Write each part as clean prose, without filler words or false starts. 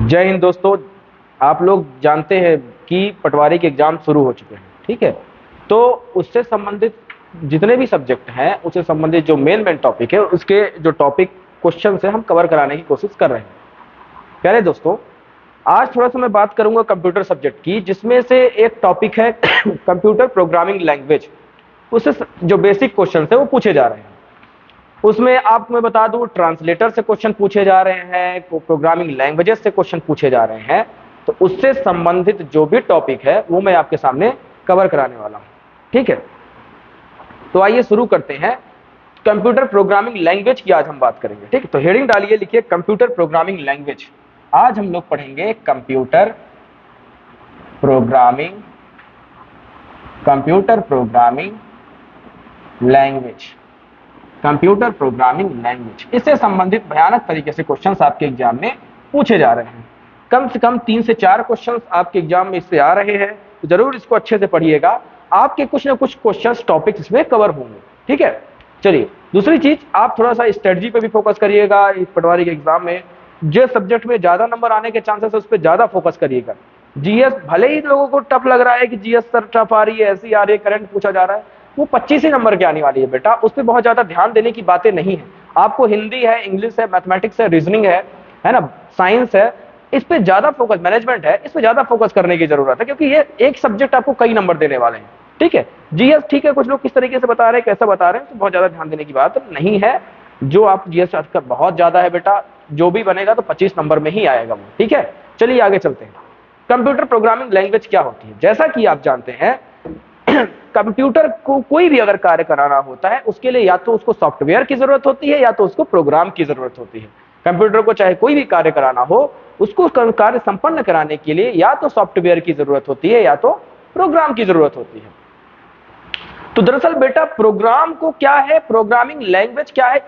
जय हिंद दोस्तों। आप लोग जानते हैं कि पटवारी के एग्जाम शुरू हो चुके हैं, ठीक है। तो उससे संबंधित जितने भी सब्जेक्ट हैं, उससे संबंधित जो मेन मेन टॉपिक है, उसके जो टॉपिक क्वेश्चन से हम कवर कराने की कोशिश कर रहे हैं। प्यारे दोस्तों, आज थोड़ा सा मैं बात करूंगा कंप्यूटर सब्जेक्ट की, जिसमें से एक टॉपिक है कंप्यूटर प्रोग्रामिंग लैंग्वेज। उससे जो बेसिक क्वेश्चन है वो पूछे जा रहे हैं। उसमें आपको मैं बता दूं, ट्रांसलेटर से क्वेश्चन पूछे जा रहे हैं, प्रोग्रामिंग लैंग्वेजेस से क्वेश्चन पूछे जा रहे हैं। तो उससे संबंधित जो भी टॉपिक है वो मैं आपके सामने कवर कराने वाला हूं, ठीक है। तो आइए शुरू करते हैं। कंप्यूटर प्रोग्रामिंग लैंग्वेज की आज हम बात करेंगे, ठीक है। तो हेडिंग डालिए, लिखिए कंप्यूटर प्रोग्रामिंग लैंग्वेज। आज हम लोग पढ़ेंगे programming computer programming language computer programming language. इससे संबंधित भयानक तरीके से क्वेश्चंस आपके एग्जाम में पूछे जा रहे हैं। कम से कम 3 से 4 क्वेश्चंस आपके एग्जाम में इससे आ रहे हैं, तो जरूर इसको अच्छे से पढ़िएगा। आपके कुछ ना कुछ क्वेश्चंस टॉपिक्स इसमें कवर होंगे, ठीक है। चलिए, दूसरी चीज, आप थोड़ा सा स्ट्रेटजी पे भी फोकस करिएगा। इस पटवारी के एग्जाम में जिस सब्जेक्ट में ज्यादा नंबर आने के चांसेस है उस पर ज्यादा फोकस करिएगा। जीएस भले ही लोगों को टफ लग रहा है कि जीएस सर टफ आ रही है, ऐसी आ रही है, करंट पूछा जा रहा है, वो 25 ही नंबर की आने वाली है बेटा। उस पर बहुत ज्यादा ध्यान देने की बातें नहीं है। आपको हिंदी है, इंग्लिश है, मैथमेटिक्स है, रीजनिंग है ना, साइंस है, इस पे ज्यादा फोकस, मैनेजमेंट है, इस पे ज्यादा फोकस करने की जरूरत है, क्योंकि ये एक सब्जेक्ट आपको कई नंबर देने वाले हैं, ठीक है। जीएस ठीक है, कुछ लोग किस तरीके से बता रहे हैं, कैसा बता रहे हैं, तो बहुत ज्यादा ध्यान देने की बात नहीं है। जो आप जीएस का बहुत ज्यादा है बेटा, जो भी बनेगा तो 25 नंबर में ही आएगा वो, ठीक है। चलिए आगे चलते हैं। कंप्यूटर प्रोग्रामिंग लैंग्वेज क्या होती है? जैसा कि आप जानते हैं, कंप्यूटर को कोई भी अगर कार्य कराना होता है, उसके लिए या तो उसको सॉफ्टवेयर की जरूरत होती है या तो उसको प्रोग्राम की जरूरत होती है। कंप्यूटर को चाहे कोई भी कार्य कराना हो, उसको कार्य संपन्न कराने के लिए या तो सॉफ्टवेयर की जरूरत होती है या तो प्रोग्राम की जरूरत होती है। तो दरअसल बेटा, प्रोग्राम को क्या है, प्रोग्रामिंग लैंग्वेज क्या है,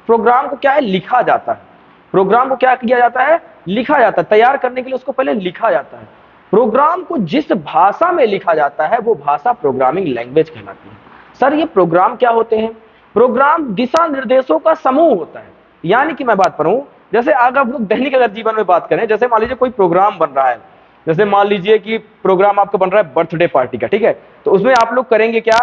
प्रोग्राम को क्या है, लिखा जाता है। प्रोग्राम को क्या किया जाता है, लिखा जाता है। तैयार करने के लिए उसको पहले लिखा जाता है। प्रोग्राम को जिस भाषा में लिखा जाता है वो भाषा प्रोग्रामिंग लैंग्वेज कहलाती है। सर ये प्रोग्राम क्या होते हैं? प्रोग्राम दिशा निर्देशों का समूह होता है। यानी कि मैं बात करूं, जैसे अगर हम लोग दैनिक अगर जीवन में बात करें, जैसे मान लीजिए कोई प्रोग्राम बन रहा है, जैसे मान लीजिए कि प्रोग्राम आपका बन रहा है बर्थडे पार्टी का, ठीक है। तो उसमें आप लोग करेंगे क्या,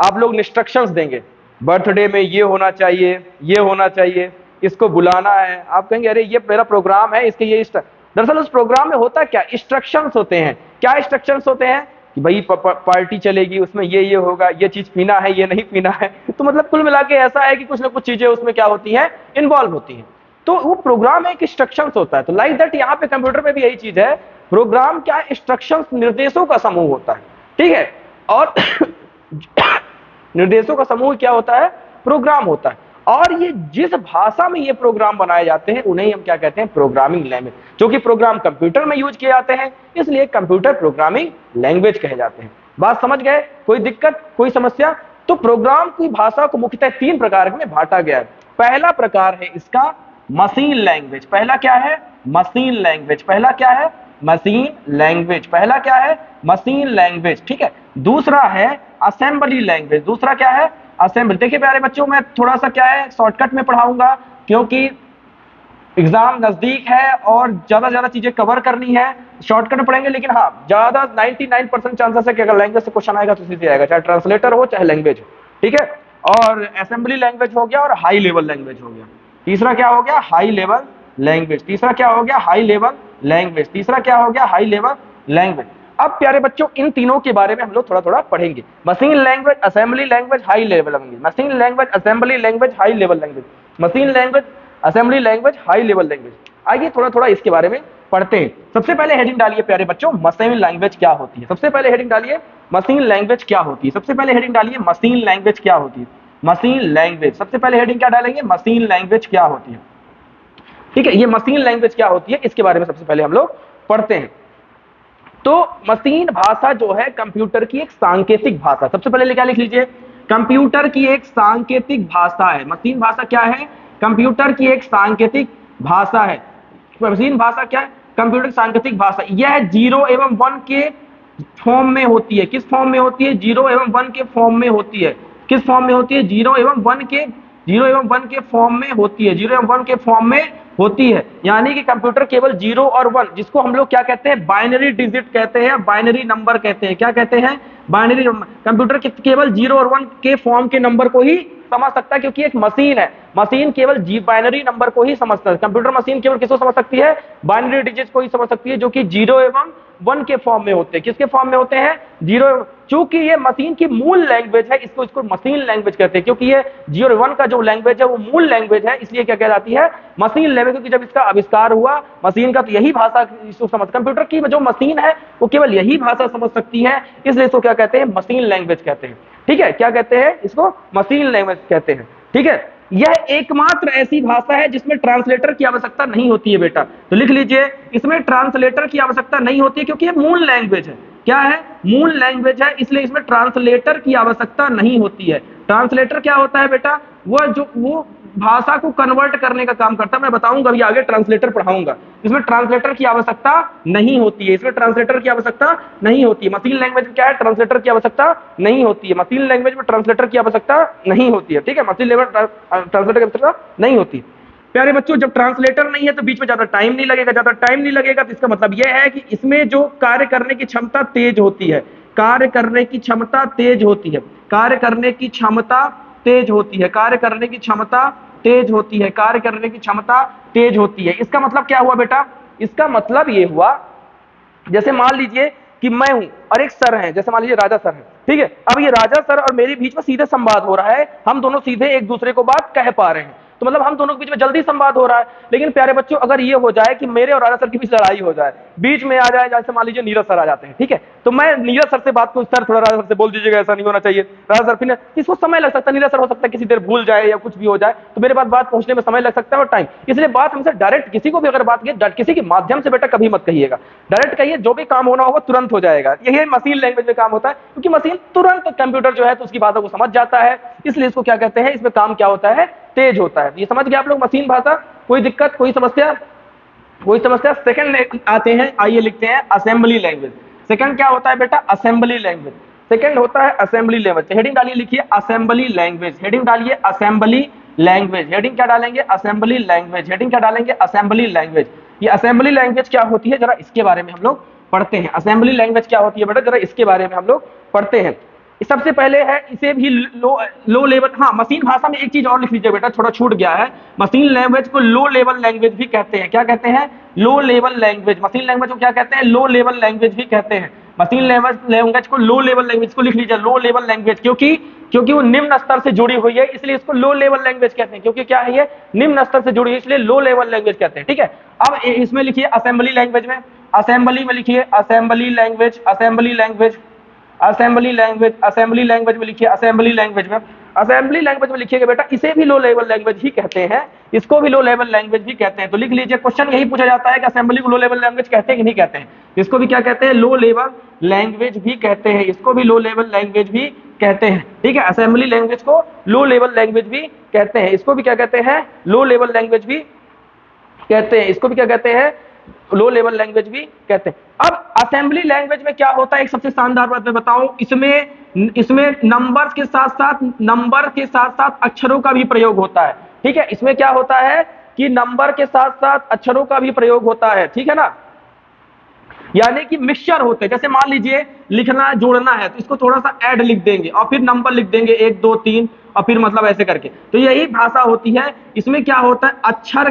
आप लोग इंस्ट्रक्शंस देंगे, बर्थडे में ये होना चाहिए, ये होना चाहिए, इसको बुलाना है। आप कहेंगे अरे ये मेरा प्रोग्राम है, इसके ये दरअसल उस प्रोग्राम में होता क्या, इंस्ट्रक्शंस होते हैं। क्या इंस्ट्रक्शंस होते हैं कि भाई पार्टी चलेगी, उसमें ये होगा, ये चीज पीना है, ये नहीं पीना है। तो मतलब कुल मिला के ऐसा है कि कुछ ना कुछ चीजें उसमें क्या होती हैं, इन्वॉल्व होती हैं। तो वो प्रोग्राम एक इंस्ट्रक्शंस होता है। तो लाइक दैट यहाँ पे कंप्यूटर में भी यही चीज है। प्रोग्राम क्या है, इंस्ट्रक्शंस, निर्देशों का समूह होता है, ठीक है। और निर्देशों का समूह क्या होता है, प्रोग्राम होता है। और ये जिस भाषा में ये प्रोग्राम बनाए जाते हैं उन्हें हम क्या कहते हैं, प्रोग्रामिंग लैंग्वेज। जो कि प्रोग्राम कंप्यूटर में यूज किए जाते हैं, इसलिए कंप्यूटर प्रोग्रामिंग लैंग्वेज कहे जाते हैं। बात समझ गए? कोई दिक्कत, कोई समस्या? तो प्रोग्राम की भाषा को मुख्यतः 3 प्रकार में बांटा गया है। पहला प्रकार है इसका मशीन लैंग्वेज। पहला क्या है, मशीन लैंग्वेज। पहला क्या है, मशीन लैंग्वेज। पहला क्या है, मशीन लैंग्वेज, ठीक है। दूसरा है असेंबली लैंग्वेज। दूसरा क्या है, असेंबली। देखिए प्यारे बच्चों, मैं थोड़ा सा क्या है, शॉर्टकट में पढ़ाऊंगा, क्योंकि एग्जाम नजदीक है और ज्यादा चीजें कवर करनी है। शॉर्टकट में पढ़ेंगे, लेकिन हाँ, ज्यादा 99% चांसेस है कि अगर लैंग्वेज से क्वेश्चन आएगा तो सीधे आएगा, चाहे ट्रांसलेटर हो चाहे लैंग्वेज हो, ठीक है। और असेंबली लैंग्वेज हो गया और हाई लेवल लैंग्वेज हो गया। तीसरा क्या हो गया, हाई लेवल लैंग्वेज। तीसरा क्या हो गया, हाई लेवल लैंग्वेज। तीसरा क्या हो गया, हाई लेवल लैंग्वेज। अब प्यारे बच्चों, इन तीनों के बारे में हम लोग थोड़ा थोड़ा पढ़ेंगे। Machine language, assembly language, high level language. Machine language, assembly language, high level language. Machine language, assembly language, high level language. आइए थोड़ा थोड़ा इसके बारे में पढ़ते हैं। सबसे पहले हेडिंग डालिए प्यारे बच्चों, मशीन लैंग्वेज क्या होती है। सबसे पहले हेडिंग डालिए, मशीन लैंग्वेज क्या होती है। सबसे पहले हेडिंग डालिए, मशीन लैंग्वेज क्या होती है। मशीन लैंग्वेज, सबसे पहले हेडिंग क्या डालेंगे, मशीन लैंग्वेज क्या होती है, ठीक है। ये मशीन लैंग्वेज क्या होती है, इसके बारे में सबसे पहले हम लोग पढ़ते हैं। तो मशीन भाषा जो है कंप्यूटर की एक सांकेतिक भाषा। सबसे पहले क्या लिख लीजिए, कंप्यूटर की एक सांकेतिक भाषा है। मशीन भाषा क्या है, कंप्यूटर की एक सांकेतिक भाषा है। मशीन भाषा क्या है, कंप्यूटर की सांकेतिक भाषा। यह 0 एवं 1 के फॉर्म में होती है। किस फॉर्म में होती है, 0 एवं 1 के फॉर्म में होती है। किस फॉर्म में होती है, 0 एवं 1 के फॉर्म में होती है। 0 एवं 1 के फॉर्म में होती है। यानी कि कंप्यूटर केवल 0 और 1, जिसको हम लोग क्या कहते हैं, बाइनरी डिजिट कहते हैं, बाइनरी नंबर कहते हैं। क्या कहते हैं, बाइनरी नंबर। कंप्यूटर केवल 0 और 1 के फॉर्म के नंबर को ही समझ सकता है, क्योंकि एक मशीन है। मशीन केवल बाइनरी नंबर को ही समझता है। कंप्यूटर मशीन केवल किसको समझ सकती है, बाइनरी डिजिट को ही समझ सकती है, जो कि 0 एवं 1 के फॉर्म में होते हैं। किसके फॉर्म में होते हैं, 0। चूंकि ये मशीन की मूल लैंग्वेज है, इसको मशीन लैंग्वेज कहते हैं, क्योंकि ये 0 1 का जो लैंग्वेज है वो मूल लैंग्वेज है, इसलिए क्या कहलाती है, मशीन लैंग्वेज। क्योंकि जब इसका आविष्कार हुआ मशीन का, तो यही भाषा इसको समझ, कंप्यूटर की जो मशीन है वो केवल यही भाषा समझ सकती है, इसलिए इसको क्या कहते हैं, मशीन लैंग्वेज कहते हैं। ठीक है, क्या कहते हैं इसको, मशीन लैंग्वेज कहते हैं। ठीक है, यह एकमात्र ऐसी भाषा है जिसमें ट्रांसलेटर की आवश्यकता नहीं होती है बेटा। तो लिख लीजिए, इसमें ट्रांसलेटर की आवश्यकता नहीं होती है, क्योंकि ये मूल लैंग्वेज है। क्या है, मूल लैंग्वेज है, इसलिए इसमें ट्रांसलेटर की आवश्यकता नहीं होती है। ट्रांसलेटर क्या होता है बेटा, वो भाषा को कन्वर्ट करने का काम करता है। मैं बताऊंगा अभी आगे, ट्रांसलेटर पढ़ाऊंगा। इसमें ट्रांसलेटर की आवश्यकता नहीं होती है, इसमें ट्रांसलेटर की आवश्यकता नहीं होती है। मशीन लैंग्वेज में क्या है, ट्रांसलेटर की आवश्यकता नहीं होती है। मशीन लैंग्वेज में ट्रांसलेटर की आवश्यकता नहीं होती है। ठीक है, मशीन लैंग्वेज ट्रांसलेटर की आवश्यकता नहीं होती। प्यारे बच्चों, जब ट्रांसलेटर नहीं है तो बीच में ज्यादा टाइम नहीं लगेगा। ज्यादा टाइम नहीं लगेगा तो इसका मतलब यह है कि इसमें जो कार्य करने की क्षमता तेज होती है, कार्य करने की क्षमता तेज होती है, कार्य करने की क्षमता तेज होती है, कार्य करने की क्षमता तेज होती है, कार्य करने की क्षमता तेज होती है। इसका मतलब क्या हुआ बेटा, इसका मतलब ये हुआ, जैसे मान लीजिए कि मैं हूं और एक सर है, जैसे मान लीजिए राजा सर है। ठीक है, अब ये राजा सर और मेरे बीच में सीधे संवाद हो रहा है, हम दोनों सीधे एक दूसरे को बात कह पा रहे हैं, तो मतलब हम दोनों के बीच में जल्दी संवाद हो रहा है। लेकिन प्यारे बच्चों, अगर ये हो जाए कि मेरे और राजा सर के बीच लड़ाई हो जाए, बीच में आ जाए, जैसे मान लीजिए नीरज सर आ जाते हैं, ठीक है, तो मैं नीरज सर से बात करूं, सर थोड़ा राजा सर से बोल दीजिएगा, ऐसा नहीं होना चाहिए, राजा सर, फिर इसको समय लग सकता है, नीरज सर हो सकता है किसी देर भूल जाए या कुछ भी हो जाए, तो मेरे पास बात पहुंचने में समय लग सकता है और टाइम। इसलिए बात हमसे डायरेक्ट, किसी को भी अगर बात की किसी के माध्यम से बेटा कभी मत कहिएगा, डायरेक्ट कहिए, जो भी काम होना होगा तुरंत हो जाएगा। यही मशीन लैंग्वेज में काम होता है, क्योंकि मशीन तुरंत कंप्यूटर जो है तो उसकी भाषा को समझ जाता है, इसलिए इसको क्या कहते हैं, इसमें काम क्या होता है, तेज होता है। ये समझ गए आप लोग, मशीन भाषा। कोई दिक्कत, कोई समस्या, कोई समस्या। सेकंड आते हैं, आइए लिखते हैं असेंबली लैंग्वेज। सेकंड क्या होता है बेटा, असेंबली लैंग्वेज। सेकंड होता है असेंबली लैंग्वेज। हेडिंग डालिए, लिखिए असेंबली लैंग्वेज, हेडिंग डालिए असेंबली लैंग्वेज। हेडिंग क्या डालेंगे, असेंबली लैंग्वेज। हेडिंग क्या डालेंगे, असेंबली लैंग्वेज। ये असेंबली लैंग्वेज क्या होती है, जरा इसके बारे में हम लोग पढ़ते हैं। असेंबली लैंग्वेज क्या होती है बेटा, जरा इसके बारे में हम लोग पढ़ते हैं। सबसे पहले है, इसे भी लो लेवल, हाँ, मशीन भाषा में एक चीज और लिख लीजिए बेटा, थोड़ा छूट गया है। मशीन लैंग्वेज को लो लेवल लैंग्वेज भी कहते हैं। क्या कहते हैं, low level language. Machine language को क्या कहते हैं, लो लेवल लैंग्वेज भी कहते हैं। मशीन लैंग्वेज को लो लेवल लैंग्वेज को लिख लीजिए, लो लेवल लैंग्वेज, क्योंकि वो निम्न स्तर से जुड़ी हुई है, इसलिए इसको लो लेवल लैंग्वेज कहते हैं। क्योंकि क्या है, ये निम्न स्तर से जुड़ी है, इसलिए लो लेवल लैंग्वेज कहते हैं। ठीक है, अब इसमें लिखिए असेंबली लैंग्वेज में, असेंबली में लिखिए assembly language, assembly language, assembly language, assembly language में लिखिए, असेंबली लैंग्वेज में, असेंबली लैंग्वेज में लिखिएगा बेटा, इसे भी लो लेवल लैंग्वेज ही कहते हैं, इसको भी लो लेवल लैंग्वेज भी कहते हैं। तो लिख लीजिए, क्वेश्चन यही पूछा जाता है कि असेंबली को लो लेवल लैंग्वेज कहते हैं कि नहीं कहते हैं। इसको भी क्या कहते हैं, लो लेवल लैंग्वेज भी कहते हैं, इसको भी लो लेवल लैंग्वेज भी कहते हैं। ठीक है, असेंबली लैंग्वेज को लो लेवल लैंग्वेज भी कहते हैं, इसको भी क्या कहते हैं, लो लेवल लैंग्वेज भी कहते हैं, इसको भी क्या कहते हैं, लो लेवल लैंग्वेज भी कहते हैं। अब असेंबली लैंग्वेज में क्या होता है, एक सबसे शानदार बात मैं बताऊं, इसमें नंबर्स के साथ साथ अक्षरों का भी प्रयोग होता है। ठीक है, इसमें क्या होता है कि नंबर के साथ साथ अक्षरों का भी प्रयोग होता है। ठीक है ना, यानी कि मिक्सचर होते हैं। जैसे मान लीजिए लिखना जोड़ना है, तो इसको थोड़ा सा ऐड लिख देंगे और फिर नंबर लिख देंगे 1 2 3 और फिर मतलब ऐसे करके, तो यही भाषा होती है। इसमें क्या होता है, अक्षर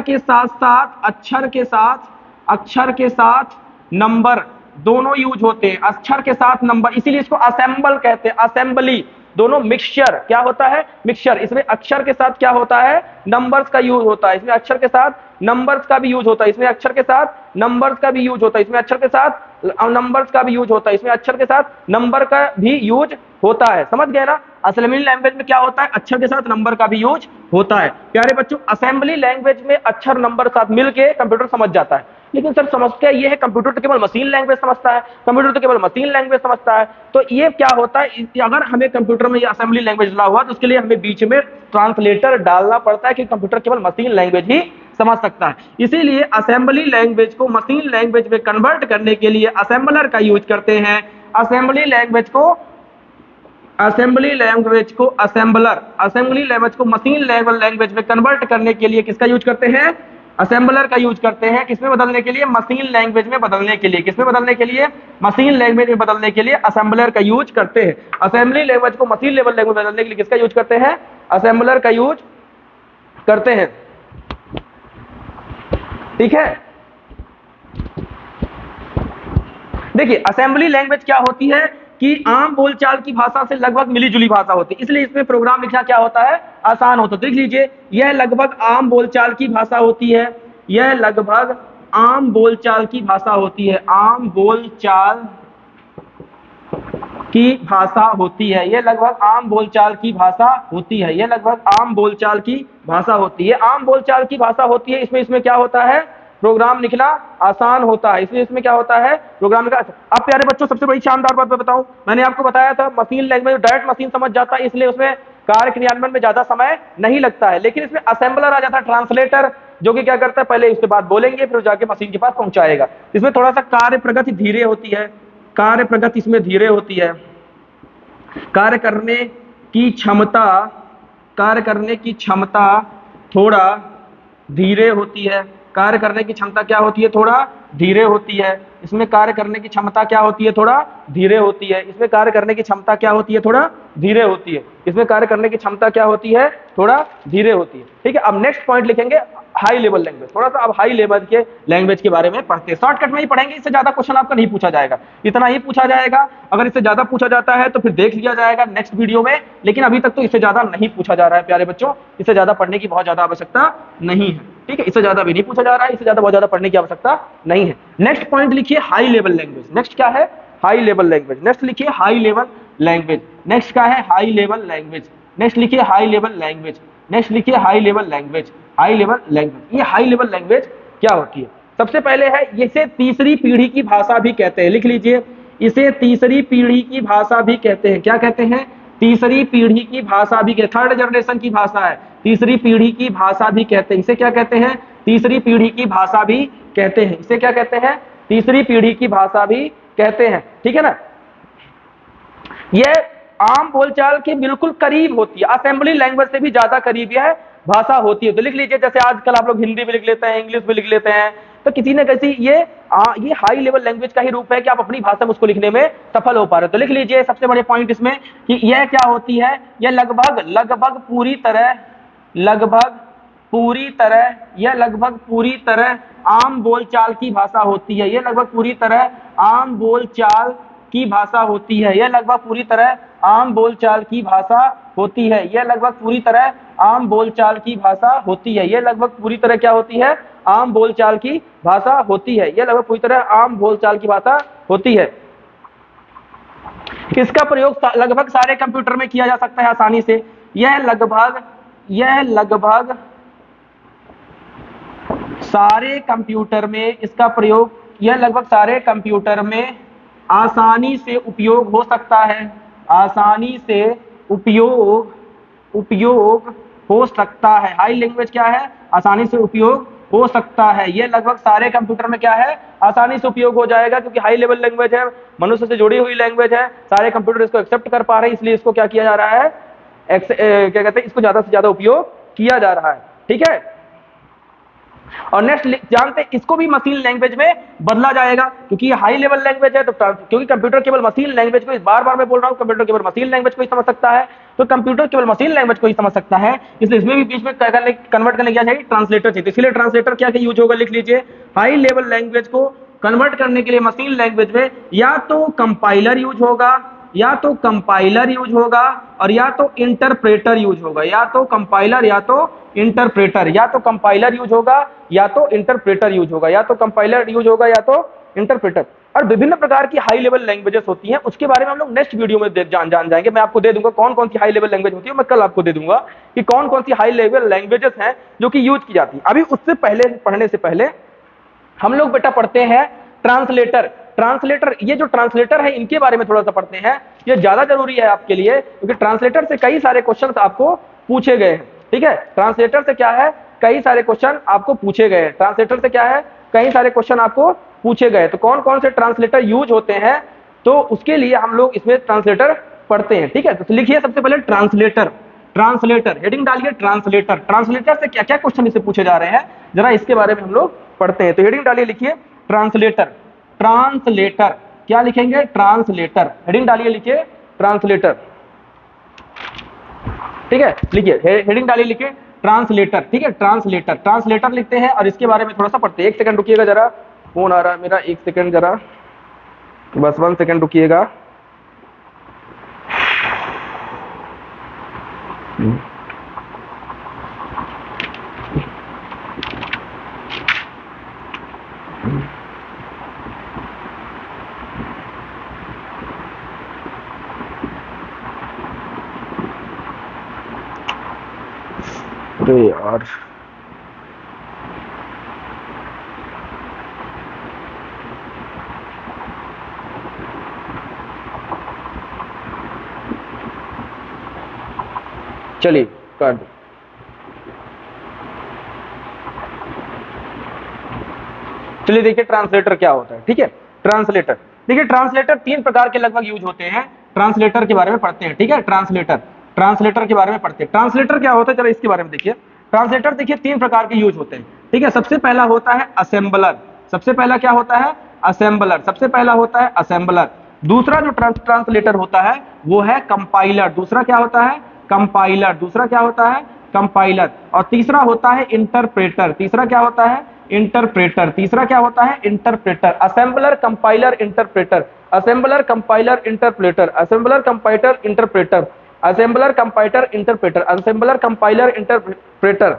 के साथ नंबर दोनों यूज होते हैं, अक्षर के साथ नंबर, इसीलिए इसको असेंबल कहते हैं, असेंबली। दोनों मिक्सचर, क्या होता है, मिक्सचर। इसमें अक्षर के साथ क्या होता है, नंबर्स का यूज होता है, इसमें अक्षर के साथ नंबर्स का भी यूज होता है, इसमें अक्षर के साथ नंबर्स का भी यूज होता है, इसमें अक्षर के साथ नंबर्स का भी यूज होता है, इसमें अक्षर के साथ नंबर का भी यूज होता है। समझ गए ना, असेंबली लैंग्वेज में क्या होता है, अक्षर के साथ नंबर का भी यूज होता है। प्यारे बच्चों, असेंबली लैंग्वेज में अक्षर नंबर साथ मिलके कंप्यूटर समझ जाता है। लेकिन सर समस्या ये है, कंप्यूटर तो केवल मशीन लैंग्वेज समझता है, कंप्यूटर तो केवल मशीन लैंग्वेज समझता है। तो ये क्या होता है, अगर हमें कंप्यूटर में ये असेंबली लैंग्वेज ला हुआ तो उसके लिए हमें बीच में ट्रांसलेटर डालना पड़ता है कि कंप्यूटर केवल मशीन लैंग्वेज ही समझ सकता है। इसीलिए असेंबली लैंग्वेज को मशीन लैंग्वेज में कन्वर्ट करने के लिए असेंबलर का यूज करते हैं। असेंबली लैंग्वेज को असेंबली लैंग्वेज को मशीन लेवल लैंग्वेज में कन्वर्ट करने के लिए किसका यूज करते हैं, असेंबलर का यूज करते हैं किसमें बदलने के लिए, मशीन लैंग्वेज में बदलने के लिए। किसमें बदलने के लिए, मशीन लैंग्वेज में बदलने के लिए असेंबलर का यूज करते हैं। असेंबली लैंग्वेज को मशीन लेवल लैंग्वेज में बदलने के लिए किसका यूज करते हैं, असेंबलर का यूज करते हैं। ठीक है, देखिए असेंबली लैंग्वेज क्या होती है कि आम बोलचाल की भाषा से लगभग मिली जुली भाषा होती है, इसलिए इसमें प्रोग्राम लिखना क्या होता है, आसान होता है। देख लीजिए, यह लगभग आम बोलचाल की भाषा होती है, यह लगभग आम बोलचाल की भाषा होती है, आम बोलचाल की भाषा होती है, यह लगभग आम बोलचाल की भाषा होती है, यह लगभग आम बोलचाल की भाषा होती है, आम बोलचाल की भाषा होती है। इसमें क्या होता है, प्रोग्राम लिखना आसान होता है, इसलिए इसमें क्या होता है, प्रोग्राम लिखना। अब प्यारे बच्चों सबसे बड़ी शानदार बात मैं बताऊं, मैंने आपको बताया था मशीन लैंग्वेज डायरेक्ट मशीन समझ जाता है, इसलिए उसमें कार्य क्रियान्वयन में ज्यादा समय नहीं लगता है, लेकिन इसमें असेंबलर आ जाता है, ट्रांसलेटर, जो कि क्या करता है, पहले उसके बाद बोलेंगे फिर जाके मशीन के पास पहुंचाएगा। इसमें थोड़ा सा कार्य प्रगति धीरे होती है, कार्य प्रगति इसमें धीरे होती है, कार्य करने की क्षमता, कार्य करने की क्षमता थोड़ा धीरे होती है, कार्य करने की क्षमता क्या होती है, थोड़ा धीरे होती है। इसमें कार्य करने की क्षमता क्या होती है, थोड़ा धीरे होती है। इसमें कार्य करने की क्षमता क्या होती है, थोड़ा धीरे होती है। इसमें कार्य करने की क्षमता क्या होती है, थोड़ा धीरे होती है। ठीक है, अब नेक्स्ट पॉइंट लिखेंगे हाई लेवल लैंग्वेज। थोड़ा सा अब हाई लेवल के लैंग्वेज के बारे में पढ़ते हैं, शॉर्टकट में ही पढ़ेंगे, इससे ज्यादा क्वेश्चन आपका नहीं पूछा जाएगा, इतना ही पूछा जाएगा। अगर इससे ज्यादा पूछा जाता है तो फिर देख लिया जाएगा नेक्स्ट वीडियो में, लेकिन अभी तक तो इससे ज्यादा नहीं पूछा जा रहा है प्यारे बच्चों, इससे ज्यादा पढ़ने की बहुत ज्यादा आवश्यकता नहीं है। ठीक है, इससे ज्यादा भी नहीं पूछा जा रहा है, इससे ज्यादा बहुत ज्यादा पढ़ने की आवश्यकता नहीं है। नेक्स्ट पॉइंट लिखिए हाई लेवल लैंग्वेज। नेक्स्ट क्या है, हाई लेवल लैंग्वेज। नेक्स्ट लिखिए हाई लेवल लैंग्वेज। नेक्स्ट क्या है, हाई लेवल लैंग्वेज। नेक्स्ट लिखिए हाई लेवल लैंग्वेज। नेक्स्ट लिखिए high level language. High level language, ये हाई लेवल लैंग्वेज क्या होती है, सबसे पहले है इसे तीसरी पीढ़ी की भाषा भी कहते हैं। लिख लीजिए, इसे तीसरी पीढ़ी की भाषा भी कहते हैं। क्या कहते हैं, तीसरी पीढ़ी की भाषा भी कहते हैं, थर्ड जनरेशन की भाषा है, तीसरी पीढ़ी की भाषा भी कहते हैं। इसे क्या कहते हैं, तीसरी पीढ़ी की भाषा भी कहते हैं। इसे क्या कहते हैं, तीसरी पीढ़ी की भाषा भी कहते हैं। ठीक है ना, यह आम बोलचाल के बिल्कुल करीब होती है, असेंबली लैंग्वेज से भी ज्यादा करीब यह भाषा होती है। तो लिख लीजिए, जैसे आजकल आप लोग हिंदी भी लिख लेते हैं, इंग्लिश भी लिख लेते हैं, तो किसी न किसी ये हाई लेवल लैंग्वेज का ही रूप है कि आप अपनी भाषा में उसको लिखने में सफल हो पा रहे हो। तो लिख लीजिए सबसे बड़े पॉइंट इसमें कि यह क्या होती है, यह लगभग लगभग पूरी तरह, लगभग पूरी तरह, यह लगभग पूरी तरह आम बोलचाल की भाषा होती है। यह लगभग पूरी तरह आम बोलचाल की भाषा होती है। यह लगभग पूरी तरह आम बोलचाल की भाषा होती है। यह लगभग पूरी तरह आम बोलचाल की भाषा होती है। यह लगभग पूरी तरह क्या होती है, आम बोलचाल की भाषा होती है। यह लगभग पूरी तरह आम बोलचाल की भाषा होती है। इसका प्रयोग लगभग सारे कंप्यूटर में किया जा सकता है आसानी से। यह लगभग सारे कंप्यूटर में इसका प्रयोग, यह लगभग सारे कंप्यूटर में आसानी से उपयोग हो सकता है, आसानी से उपयोग हो सकता है। हाई लैंग्वेज क्या है, आसानी से उपयोग हो सकता है। यह लगभग सारे कंप्यूटर में क्या है, आसानी से उपयोग हो जाएगा, क्योंकि हाई लेवल लैंग्वेज है, मनुष्य से जुड़ी हुई लैंग्वेज है, सारे कंप्यूटर इसको एक्सेप्ट कर पा रहे हैं, इसलिए इसको क्या किया जा रहा है, क्या कहते हैं, इसको ज्यादा से ज्यादा उपयोग किया जा रहा है। ठीक है, और नेक्स्ट जानते हैं इसको भी मशीन लैंग्वेज में बदला जाएगा, क्योंकि ये हाई लेवल लैंग्वेज है। तो क्योंकि कंप्यूटर केवल मशीन लैंग्वेज को, बार बार मैं बोल रहा हूं, कंप्यूटर केवल मशीन लैंग्वेज को ही समझ सकता है, तो कंप्यूटर केवल मशीन लैंग्वेज को ही समझ सकता है, इसलिए इसमें भी बीच में कन्वर्ट करने क्या चाहिए, ट्रांसलेटर चाहिए। इसलिए ट्रांसलेटर क्या यूज होगा, लिख लीजिए, हाई लेवल लैंग्वेज को कन्वर्ट करने के लिए मशीन लैंग्वेज में या तो कंपाइलर यूज होगा, या तो कंपाइलर यूज होगा, और या तो इंटरप्रेटर यूज होगा। या तो कंपाइलर या तो इंटरप्रेटर, या तो कंपाइलर यूज होगा या तो इंटरप्रेटर यूज होगा, या तो कंपाइलर यूज होगा या तो इंटरप्रेटर। और विभिन्न प्रकार की हाई लेवल लैंग्वेजेस होती हैं, उसके बारे में हम लोग नेक्स्ट वीडियो में जान जाएंगे। मैं आपको दे दूंगा कौन कौन सी हाई लेवल लैंग्वेज होती है, मैं कल आपको दे दूंगा कि कौन कौन सी हाई लेवल लैंग्वेजेस हैं जो कि यूज की जाती है। अभी उससे पहले, पढ़ने से पहले हम लोग बेटा पढ़ते हैं ट्रांसलेटर। ट्रांसलेटर, ये जो ट्रांसलेटर है इनके बारे में थोड़ा सा पढ़ते हैं, ये ज्यादा जरूरी है आपके लिए, क्योंकि ट्रांसलेटर से कई सारे क्वेश्चन आपको पूछे गए हैं। ठीक है, ट्रांसलेटर से क्या है, कई सारे क्वेश्चन आपको पूछे गए हैं। ट्रांसलेटर से क्या है, कई सारे क्वेश्चन आपको पूछे गए। तो कौन कौन से ट्रांसलेटर यूज होते हैं, तो उसके लिए हम लोग इसमें ट्रांसलेटर पढ़ते हैं। ठीक है, तो लिखिए सबसे पहले ट्रांसलेटर। ट्रांसलेटर, हेडिंग डालिए ट्रांसलेटर। ट्रांसलेटर से क्या क्या क्वेश्चन इसे पूछे जा रहे हैं जरा इसके बारे में हम लोग पढ़ते हैं। तो हेडिंग डालिए, लिखिए ट्रांसलेटर। ट्रांसलेटर क्या लिखेंगे? ट्रांसलेटर। हेडिंग डालिए, लिखिए ट्रांसलेटर। ठीक है, लिखिए हेडिंग डालिए, लिखिए ट्रांसलेटर। ठीक है, ट्रांसलेटर। ट्रांसलेटर लिखते हैं और इसके बारे में थोड़ा सा पढ़ते हैं। एक सेकंड रुकिएगा जरा, फोन आ रहा है मेरा, एक सेकंड जरा, बस 1 सेकंड रुकिएगा। अरे यार, चलिए कर दो। चलिए देखिए ट्रांसलेटर क्या होता है। ठीक है, ट्रांसलेटर देखिए, ट्रांसलेटर 3 प्रकार के लगभग यूज होते हैं। ट्रांसलेटर के बारे में पढ़ते हैं। ठीक है, ट्रांसलेटर, ट्रांसलेटर के बारे में पढ़ते हैं। ट्रांसलेटर क्या होता है जरा इसके बारे में देखिए। ट्रांसलेटर देखिए 3 प्रकार के यूज होते हैं। ठीक है, सबसे पहला होता है असेंबलर। सबसे पहला क्या होता है? असेंबलर। सबसे पहला होता है असेंबलर। दूसरा जो ट्रांसलेटर होता है वो है कंपाइलर। दूसरा क्या होता है? कंपाइलर। दूसरा क्या होता है? कंपाइलर। और तीसरा होता है इंटरप्रेटर। तीसरा क्या होता है? इंटरप्रेटर। तीसरा क्या होता है? Interpreter. Assembler, compiler, interpreter. Assembler, compiler, interpreter. Assembler, compiler, interpreter. Assembler, compiler, interpreter. Assembler, compiler, interpreter.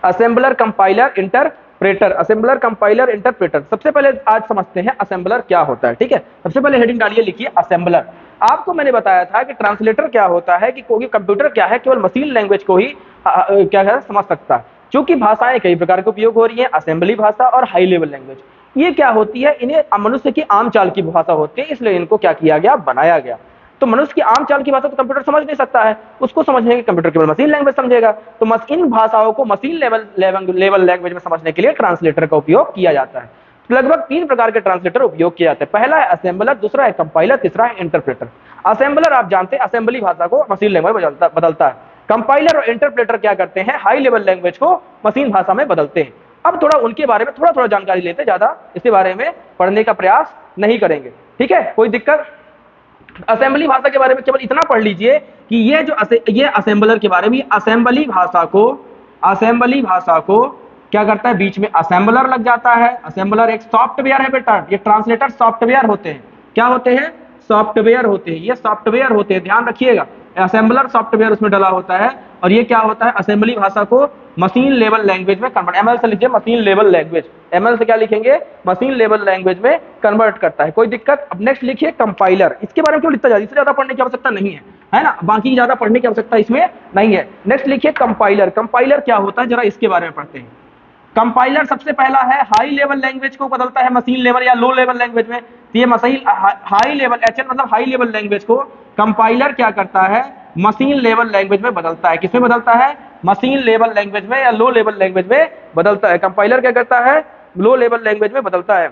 Assembler, compiler, interpreter. Assembler, compiler, interpreter. सबसे पहले आज समझते हैं असेंबलर क्या होता है। ठीक है, सबसे पहले हेडिंग डालिए, लिखिए असेंबलर। आपको मैंने बताया था कि ट्रांसलेटर क्या होता है, कि कोई कंप्यूटर क्या है केवल मशीन लैंग्वेज को ही क्या है समझ सकता है। चूंकि भाषाएं कई प्रकार के उपयोग हो रही है, असेंबली भाषा और हाई लेवल लैंग्वेज, ये क्या होती है? इन्हें मनुष्य की आम चाल की भाषा होती है, इसलिए इनको क्या किया गया? बनाया गया। तो मनुष्य की आम चाल की भाषा तो कंप्यूटर समझ नहीं सकता है, उसको समझने के कंप्यूटर केवल मशीन लैंग्वेज समझेगा। तो इन भाषाओं को मशीन लेवल लैंग्वेज में समझने के लिए ट्रांसलेटर का उपयोग किया जाता है। लगभग 3 प्रकार के ट्रांसलेटर उपयोग किए जाते हैं। पहला है असेंबलर, दूसरा है कंपाइलर, तीसरा है इंटरप्रेटर। असेंबलर आप जानते हैं असेंबली भाषा को मशीन लैंग्वेज बदलता है। कंपाइलर और इंटरप्रेटर क्या करते हैं? हाई लेवल लैंग्वेज को मशीन भाषा में बदलते हैं। अब थोड़ा उनके बारे में थोड़ा जानकारी लेते हैं, ज्यादा इसके बारे में पढ़ने का प्रयास नहीं करेंगे। ठीक है, कोई दिक्कत? असेंबली भाषा के बारे में केवल इतना पढ़ लीजिए कि ये असेंबलर के बारे में, असेंबली भाषा को क्या करता है? बीच में असेंबलर लग जाता है। असेंबलर एक सॉफ्टवेयर है बेटा, ये ट्रांसलेटर सॉफ्टवेयर होते हैं। क्या होते हैं? सॉफ्टवेयर होते हैं। ये सॉफ्टवेयर होते हैं, ध्यान रखिएगा। असेंबलर सॉफ्टवेयर उसमें डला होता है। और ये क्या होता है? असेंबली भाषा को मशीन लेवल लैंग्वेज में कन्वर्ट, एमएल से लिखिए मशीन लेवल लैंग्वेज। एमएल से क्या लिखेंगे? मशीन लेवल लैंग्वेज में कन्वर्ट करता है। कोई दिक्कत? अब नेक्स्ट लिखिए कंपाइलर। इसके बारे में क्यों लिखता जाए, इससे ज्यादा पढ़ने की आवश्यकता नहीं है ना, बाकी ज्यादा पढ़ने की आवश्यकता इसमें नहीं है। नेक्स्ट लिखिए कंपाइलर। कंपाइलर क्या होता है जरा इसके बारे में पढ़ते हैं। कंपाइलर सबसे पहला है हाई लेवल लैंग्वेज को बदलता है मशीन लेवल या लो लेवल लैंग्वेज में। तो ये मशीन हाई लेवल, एचएल मतलब हाई लेवल लैंग्वेज को कंपाइलर क्या करता है? मशीन लेवल लैंग्वेज में बदलता है। किसमें बदलता है? मशीन लेवल लैंग्वेज में या लो लेवल लैंग्वेज में बदलता है। कंपाइलर क्या करता है? लो लेवल लैंग्वेज में बदलता है।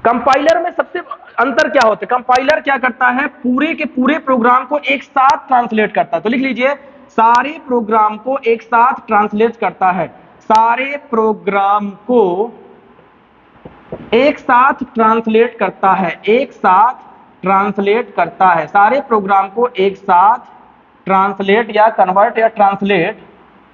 कंपाइलर में सबसे अंतर क्या होता है? कंपाइलर क्या करता है? पूरे के पूरे प्रोग्राम को एक साथ ट्रांसलेट करता है। तो लिख लीजिए, सारे प्रोग्राम को एक साथ ट्रांसलेट करता है। सारे प्रोग्राम को एक साथ ट्रांसलेट करता है। एक साथ ट्रांसलेट करता है। सारे प्रोग्राम को एक साथ ट्रांसलेट या कन्वर्ट या ट्रांसलेट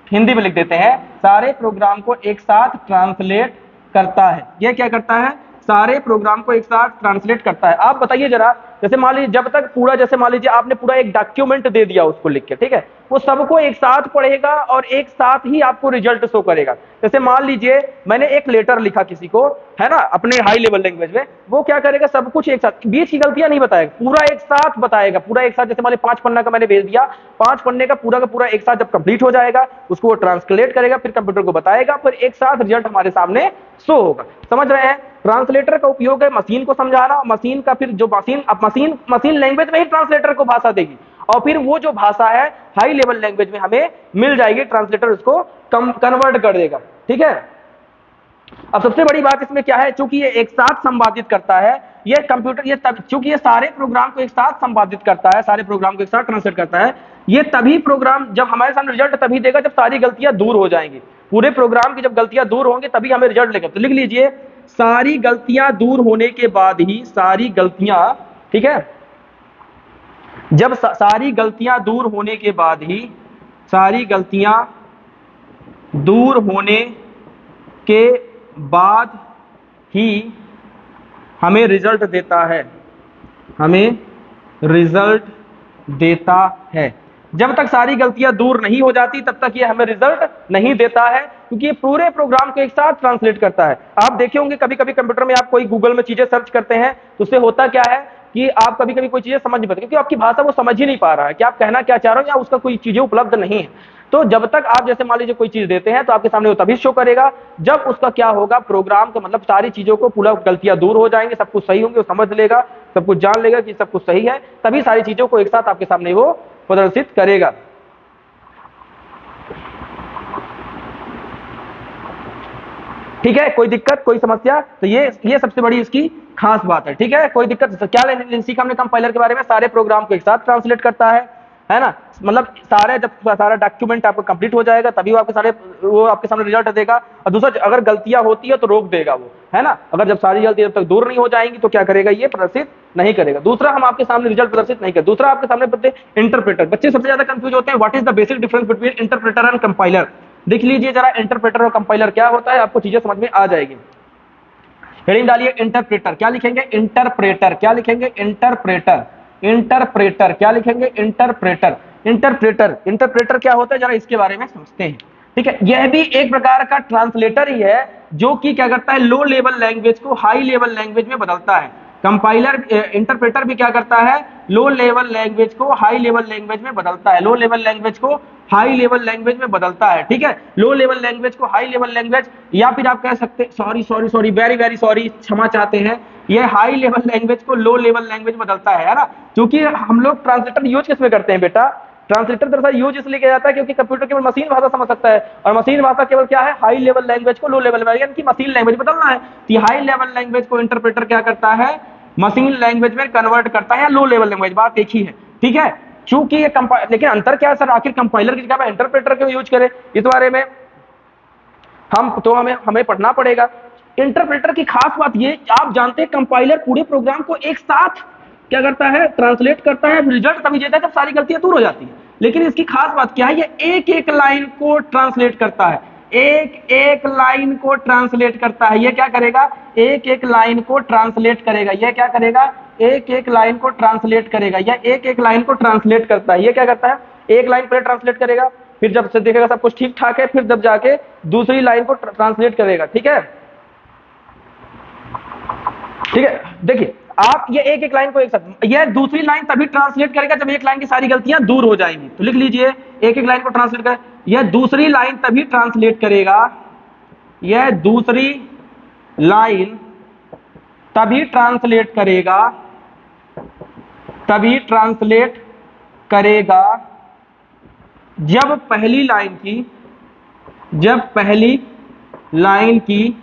हिंदी में लिख देते हैं। सारे प्रोग्राम को एक साथ ट्रांसलेट करता है। यह क्या करता है? सारे प्रोग्राम को एक साथ ट्रांसलेट करता है। आप बताइए जरा, जैसे मान लीजिए जब तक पूरा, जैसे मान लीजिए आपने पूरा एक डॉक्यूमेंट दे दिया उसको लिख के, ठीक है, वो सबको एक साथ पढ़ेगा और एक साथ ही आपको रिजल्ट शो करेगा। जैसे मान लीजिए मैंने एक लेटर लिखा किसी को, है ना, अपने हाई लेवल लैंग्वेज में, वो क्या करेगा? सब कुछ एक साथ, बीच की गलतियां नहीं बताएगा, पूरा एक साथ बताएगा। पूरा एक साथ, जैसे मान लीजिए 5 पन्ना का मैंने भेज दिया, 5 पन्ने का पूरा एक साथ जब कंप्लीट हो जाएगा उसको वो ट्रांसलेट करेगा, फिर कंप्यूटर को बताएगा, फिर एक साथ रिजल्ट हमारे सामने शो होगा। समझ रहे हैं? ट्रांसलेटर का उपयोग है मशीन को समझाना, मशीन का फिर जो मशीन लैंग्वेज में ही ट्रांसलेटर को भाषा देगी, और फिर वो जो भाषा है हाई लेवल लैंग्वेज में हमें मिल जाएगी, ट्रांसलेटर उसको कन्वर्ट कर देगा। ठीक है, अब सबसे बड़ी बात इसमें क्या है? चूंकि ये एक साथ संवादित करता है, ये कंप्यूटर ये तब, चूंकि ये सारे प्रोग्राम को एक साथ संपादित करता है, सारे प्रोग्राम को एक साथ ट्रांसलेट करता है, ये तभी प्रोग्राम जब हमारे सामने रिजल्ट तभी देगा जब सारी गलतियां दूर हो जाएंगी। पूरे प्रोग्राम की जब गलतियां दूर होंगी तभी हमें रिजल्ट लेगा। तो लिख लीजिए, सारी गलतियां दूर होने के बाद ही सारी गलतियां, ठीक है, जब सारी गलतियां दूर होने के बाद ही, सारी गलतियां दूर होने के बाद ही हमें रिजल्ट देता है, हमें रिजल्ट देता है। जब तक सारी गलतियां दूर नहीं हो जाती तब तक ये हमें रिजल्ट नहीं देता है, क्योंकि ये पूरे प्रोग्राम को एक साथ ट्रांसलेट करता है। आप देखे होंगे कभी कभी कंप्यूटर में आप कोई गूगल में चीजें सर्च करते हैं तो उससे होता क्या है कि आप कभी कभी कोई चीजें समझ नहीं पाते, क्योंकि आपकी भाषा वो समझ ही नहीं पा रहा है कि आप कहना क्या चाह रहे हो, या उसका कोई चीजें उपलब्ध नहीं है। तो जब तक आप जैसे मान लीजिए कोई चीज देते हैं तो आपके सामने वो तभी शो करेगा जब उसका क्या होगा, प्रोग्राम का मतलब सारी चीजों को पूरा गलतियां दूर हो जाएंगे, सब कुछ सही होंगे, वो समझ लेगा, सब कुछ जान लेगा कि सब कुछ सही है, तभी सारी चीजों को एक साथ आपके सामने वो प्रदर्शित करेगा। ठीक है, कोई दिक्कत, कोई समस्या? तो ये सबसे बड़ी इसकी खास बात है। ठीक है, कोई दिक्कत? क्या सीखा हमने कंपाइलर के बारे में? सारे प्रोग्राम को एक साथ ट्रांसलेट करता है ना, मतलब सारे, जब सारा डॉक्यूमेंट आपका कंप्लीट हो जाएगा तभी वो आपके सामने रिजल्ट देगा। और दूसरा, अगर गलतियां होती है तो रोक देगा वो, है ना। अगर जब सारी गलतियां जब तक दूर नहीं हो जाएंगी तो क्या करेगा, ये प्रदर्शित नहीं करेगा। दूसरा, हम आपके सामने रिजल्ट प्रदर्शित नहीं करें। दूसरा आपके सामने इंटरप्रेटर। बच्चे सबसे ज्यादा कंफ्यूज होते हैं, what is the basic difference between interpreter and compiler. देख लीजिए जरा, इंटरप्रेटर और कंपाइलर क्या होता है, आपको चीजें समझ में आ जाएगी। हेडिंग डालिए इंटरप्रेटर। क्या लिखेंगे? इंटरप्रेटर। क्या लिखेंगे? इंटरप्रेटर। इंटरप्रेटर। क्या लिखेंगे? इंटरप्रेटर। इंटरप्रेटर। इंटरप्रेटर क्या होता है, जरा इसके बारे में समझते हैं। ठीक है, यह भी एक प्रकार का ट्रांसलेटर ही है, जो कि क्या करता है, लो लेवल लैंग्वेज को हाई लेवल लैंग्वेज में बदलता है। कंपाइलर, इंटरप्रेटर भी क्या करता है, लो लेवल लैंग्वेज को हाई लेवल लैंग्वेज में बदलता है। लो लेवल लैंग्वेज को हाई लेवल लैंग्वेज में बदलता है। ठीक है, लो लेवल लैंग्वेज को हाई लेवल लैंग्वेज, या फिर आप कह सकते, sorry sorry sorry, very very sorry, क्षमा चाहते हैं, ये हाई लेवल लैंग्वेज को लो लेवल लैंग्वेज बदलता है ना। क्योंकि हम लोग ट्रांसलेटर यूज किसमें करते हैं बेटा? ट्रांसलेटर दरअसल यूज इसलिए किया जाता है क्योंकि कंप्यूटर केवल मशीन भाषा समझ सकता है, और मशीन भाषा केवल क्या है, हाई लेवल लैंग्वेज को लो लेवल में, यानी कि मशीन लैंग्वेज बदलना है। तो हाई लेवल लैंग्वेज को इंटरप्रेटर क्या करता है, मशीन लैंग्वेज में कन्वर्ट करता है, या लो लेवल लैंग्वेज, बात एक ही है। ठीक है, चूंकि ये लेकिन अंतर क्या है सर, आखिर कंपाइलर की जगह पे इंटरप्रेटर क्यों यूज करें, इस बारे में हमें पढ़ना पड़ेगा। इंटरप्रेटर की खास बात ये, आप जानते हैं कंपाइलर पूरे प्रोग्राम को एक साथ क्या करता है, ट्रांसलेट करता है, रिजल्ट तभी देता है जब सारी गलतियां दूर हो जाती है। लेकिन इसकी खास बात क्या है, ये एक एक लाइन को ट्रांसलेट करता है, एक एक लाइन को ट्रांसलेट करता है। ये क्या करेगा, एक एक लाइन को ट्रांसलेट करेगा। ये क्या करेगा, एक एक लाइन को ट्रांसलेट करेगा, या एक एक लाइन को ट्रांसलेट करता है। ये क्या करता है, एक लाइन पहले ट्रांसलेट करेगा, फिर जब से देखेगा सब कुछ ठीक ठाक है, फिर जब जाके दूसरी लाइन को ट्रांसलेट करेगा। ठीक है, ठीक है, देखिए आप ये एक एक लाइन को एक साथ, यह दूसरी लाइन तभी ट्रांसलेट करेगा जब एक लाइन की सारी गलतियां दूर हो जाएंगी। तो लिख लीजिए, एक एक लाइन को ट्रांसलेट कर, यह दूसरी लाइन तभी ट्रांसलेट करेगा, यह दूसरी लाइन तभी ट्रांसलेट करेगा, तभी ट्रांसलेट करेगा जब पहली लाइन की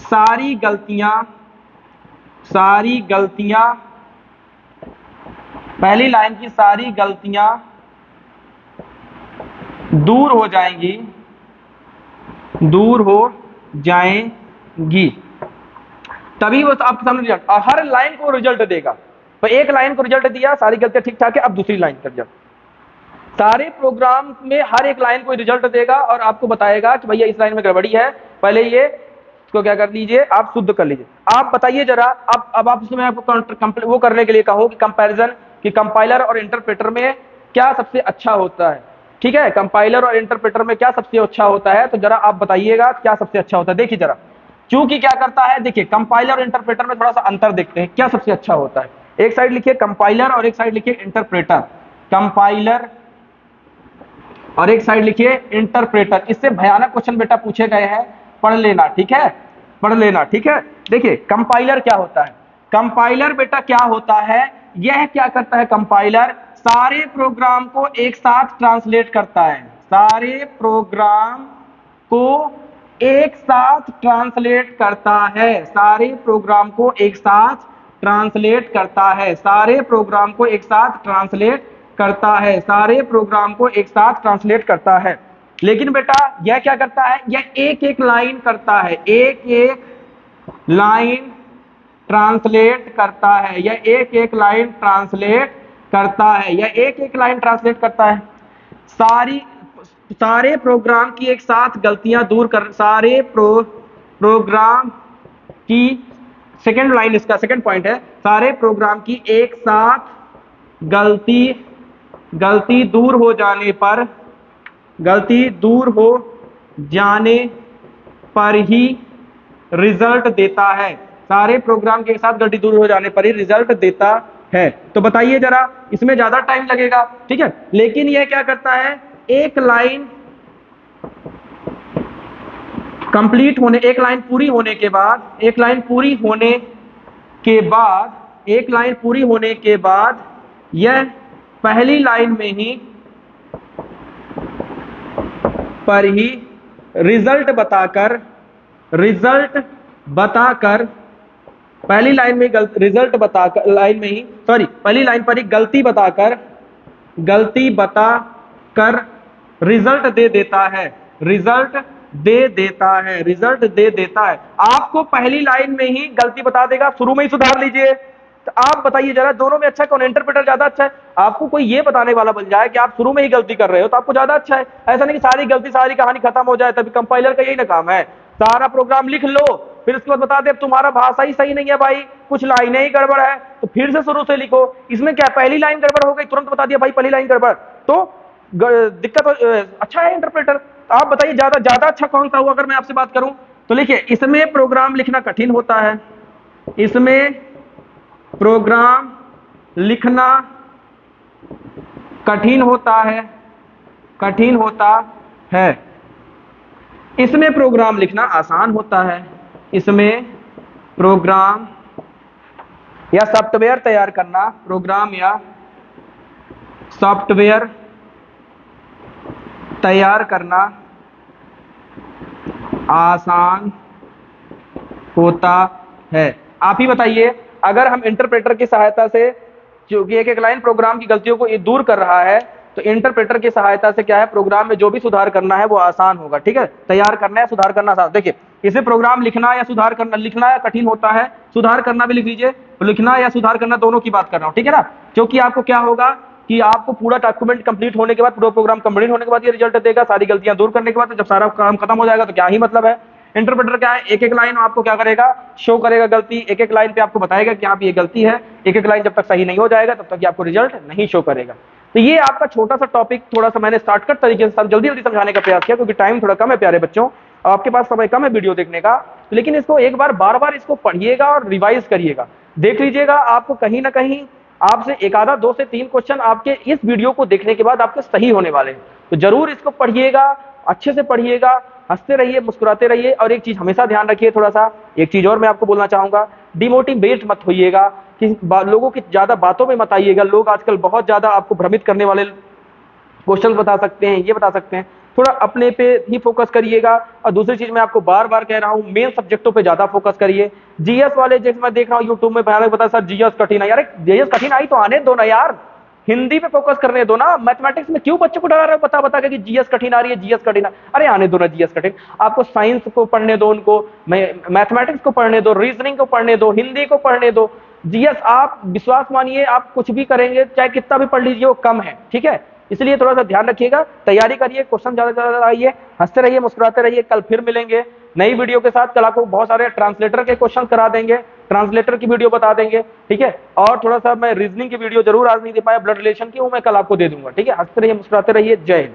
सारी गलतियां, पहली लाइन की सारी गलतियां दूर हो जाएंगी, तभी वो आपके सामने रिजल्ट, और हर लाइन को रिजल्ट देगा। तो एक लाइन को रिजल्ट दिया, सारी गलतियां ठीक ठाक है, अब दूसरी लाइन का रिजल्ट। सारे प्रोग्राम में हर एक लाइन को रिजल्ट देगा और आपको बताएगा कि भैया इस लाइन में गड़बड़ी है, पहले ये इसको क्या कर लीजिए, आप शुद्ध कर लीजिए। आप बताइए जरा, अब आप इसमें आपको वो करने के लिए कहो कि कंपैरिजन, कि कंपाइलर और इंटरप्रेटर में क्या सबसे अच्छा होता है। ठीक है, कंपाइलर और इंटरप्रेटर में क्या सबसे अच्छा होता है, तो जरा आप बताइएगा क्या सबसे अच्छा होता है। देखिए जरा, चूंकि क्या करता है, देखिए कंपाइलर और इंटरप्रेटर में थोड़ा सा अंतर देखते हैं, क्या सबसे अच्छा होता है। एक साइड लिखिए कंपाइलर और एक साइड लिखिए इंटरप्रेटर, कंपाइलर और एक साइड लिखिए इंटरप्रेटर। इससे भयानक क्वेश्चन बेटा पूछे गए हैं, पढ़ लेना। ठीक है, पढ़ लेना। ठीक है, देखिए कंपाइलर क्या होता है, कंपाइलर बेटा क्या होता है, यह क्या करता है, कंपाइलर सारे प्रोग्राम को एक साथ ट्रांसलेट करता है, सारे प्रोग्राम को एक साथ ट्रांसलेट करता है, सारे प्रोग्राम को एक साथ ट्रांसलेट करता है, सारे प्रोग्राम को एक साथ ट्रांसलेट करता है, सारे प्रोग्राम को एक साथ ट्रांसलेट करता है। लेकिन बेटा यह क्या करता है, यह एक एक लाइन करता है, एक एक लाइन ट्रांसलेट करता है, यह एक एक लाइन ट्रांसलेट करता है, यह एक एक लाइन ट्रांसलेट करता है। सारे प्रोग्राम की एक साथ गलतियां दूर कर, सारे प्रोग्राम की, सेकंड लाइन इसका सेकंड पॉइंट है, सारे प्रोग्राम की एक साथ गलती दूर हो जाने पर, गलती दूर हो जाने पर ही रिजल्ट देता है, सारे प्रोग्राम के साथ गलती दूर हो जाने पर ही रिजल्ट देता है। तो बताइए जरा, इसमें ज्यादा टाइम लगेगा, ठीक है, लेकिन यह क्या करता है, एक लाइन कंप्लीट होने, एक लाइन पूरी होने के बाद, एक लाइन पूरी होने के बाद, एक लाइन पूरी होने के बाद यह पहली लाइन में ही पर ही रिजल्ट बताकर पहली लाइन में रिजल्ट बताकर, लाइन में ही सॉरी पहली लाइन पर ही गलती बताकर रिजल्ट दे देता है, रिजल्ट दे देता है। आपको पहली लाइन में ही गलती बता देगा, शुरू में ही सुधार लीजिए। तो आप बताइए जरा, दोनों में अच्छा कौन, इंटरप्रेटर ज्यादा अच्छा है? आपको कोई ये बताने वाला बन जाए कि आप शुरू में ही गलती कर रहे हो तो आपको ज्यादा अच्छा है। ऐसा नहीं कि सारी गलती, सारी कहानी खत्म हो जाए, तभी कंपाइलर का यही ना काम है, सारा प्रोग्राम लिख लो फिर उसके बाद बता दे तुम्हारा भाषा ही सही नहीं है भाई, कुछ लाइनें ही गड़बड़ है, तो फिर से शुरू से लिखो। इसमें क्या, पहली लाइन गड़बड़ हो गई तुरंत बता दिया भाई पहली लाइन गड़बड़, तो दिक्कत अच्छा है इंटरप्रेटर। आप बताइए ज्यादा अच्छा कौन सा हुआ अगर मैं आपसे बात करूं तो? लिखिए, इसमें प्रोग्राम लिखना कठिन होता है, इसमें प्रोग्राम लिखना कठिन होता है, इसमें प्रोग्राम लिखना आसान होता है, इसमें प्रोग्राम या सॉफ्टवेयर तैयार करना, प्रोग्राम या सॉफ्टवेयर तैयार करना आसान होता है। आप ही बताइए, अगर हम इंटरप्रेटर की सहायता से, जो कि एक एक लाइन प्रोग्राम की गलतियों को दूर कर रहा है, तो इंटरप्रेटर की सहायता से क्या है, प्रोग्राम में जो भी सुधार करना है वो आसान होगा, ठीक है, तैयार करना है, सुधार करना आसान। देखिए, इसे प्रोग्राम लिखना या सुधार करना, लिखना या कठिन होता है, सुधार करना भी लिख लीजिए, लिखना या सुधार करना दोनों की बात कर रहा हूं, ठीक है ना, क्योंकि आपको क्या होगा कि आपको पूरा डॉक्यूमेंट कंप्लीट होने के बाद, पूरा प्रोग्राम कंप्लीट होने के बाद ये रिजल्ट देगा, सारी गलतियां दूर करने के बाद। तो जब सारा काम खत्म हो जाएगा तो क्या ही मतलब है। इंटरप्रेटर क्या है, एक एक लाइन आपको क्या करेगा, शो करेगा गलती, एक एक लाइन पे आपको बताएगा कि आप ये गलती है, एक एक लाइन जब तक सही नहीं हो जाएगा तब तक आपको रिजल्ट नहीं शो करेगा। तो ये आपका छोटा सा टॉपिक, थोड़ा सा मैंने शॉर्टकट तरीके से जल्दी जल्दी समझाने का प्रयास किया, क्योंकि टाइम थोड़ा कम है प्यारे बच्चों, आपके पास समय कम है वीडियो देखने का, लेकिन इसको एक बार बार बार इसको पढ़िएगा और रिवाइज करिएगा, देख लीजिएगा, आपको कहीं ना कहीं आपसे एक आधा 2 से 3 क्वेश्चन आपके इस वीडियो को देखने के बाद आपके सही होने वाले हैं। तो जरूर इसको पढ़िएगा, अच्छे से पढ़िएगा, हंसते रहिए, मुस्कुराते रहिए, और एक चीज हमेशा ध्यान रखिए, थोड़ा सा एक चीज और मैं आपको बोलना चाहूंगा, डिमोटिवेट मत होइएगा, कि लोगों की ज्यादा बातों में मत आइएगा। लोग आजकल बहुत ज्यादा आपको भ्रमित करने वाले क्वेश्चन बता सकते हैं, ये बता सकते हैं, थोड़ा अपने पे ही फोकस करिएगा। और दूसरी चीज मैं आपको बार बार कह रहा हूं, मेन सब्जेक्टों पे ज्यादा फोकस करिए। जीएस वाले, जैसे मैं देख रहा हूं यूट्यूब में भयानक बता, सर जीएस कठिन है, यार जीएस कठिन आई तो आने दो ना यार, हिंदी पे फोकस करने दो ना। मैथमेटिक्स में क्यों बच्चों को डरा रहे हो बता बता के कि जीएस कठिन आ रही है, जीएस कठिन है, अरे आने दो ना जीएस कठिन। आपको साइंस को पढ़ने दो, उनको मैथमेटिक्स को पढ़ने दो, रीजनिंग को पढ़ने दो, हिंदी को पढ़ने दो। जीएस आप विश्वास मानिए, आप कुछ भी करेंगे चाहे कितना भी पढ़ लीजिए वो कम है, ठीक है, इसलिए थोड़ा सा ध्यान रखिएगा, तैयारी करिए, क्वेश्चन ज्यादा ज्यादा आइए, हंसते रहिए, मुस्कुराते रहिए। कल फिर मिलेंगे नई वीडियो के साथ। कल आपको बहुत सारे ट्रांसलेटर के क्वेश्चन करा देंगे, ट्रांसलेटर की वीडियो बता देंगे, ठीक है, और थोड़ा सा मैं रीजनिंग की वीडियो जरूर आज नहीं दे पाया, ब्लड रिलेशन की, वो मैं कल आपको दे दूंगा, ठीक है। हंसते रहिए, मुस्कुराते रहिए, जय हिंद।